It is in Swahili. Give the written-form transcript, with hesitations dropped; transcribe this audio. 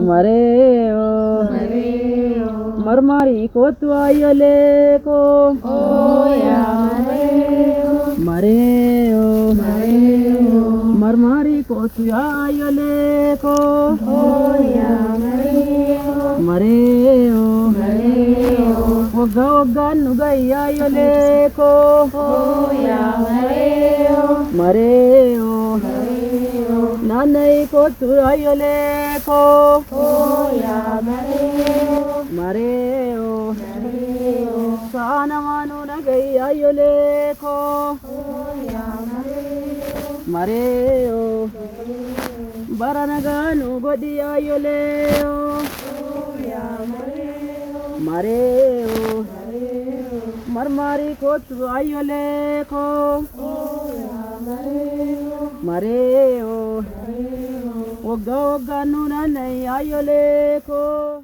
Mareo, marmari ko tu ayole ko. Mareo, marmari ko tu ayole ko. Mareo, wagga wagga nugay ayole ko. Mareo, nanay ko tu ayole ko. Mareo, sana manu nagay ayole ko. Mareo, baranaganu godi ayole. Mareo, marmari ko tu ayole ko. Mareo, wagga wagga nunanay ayole ko.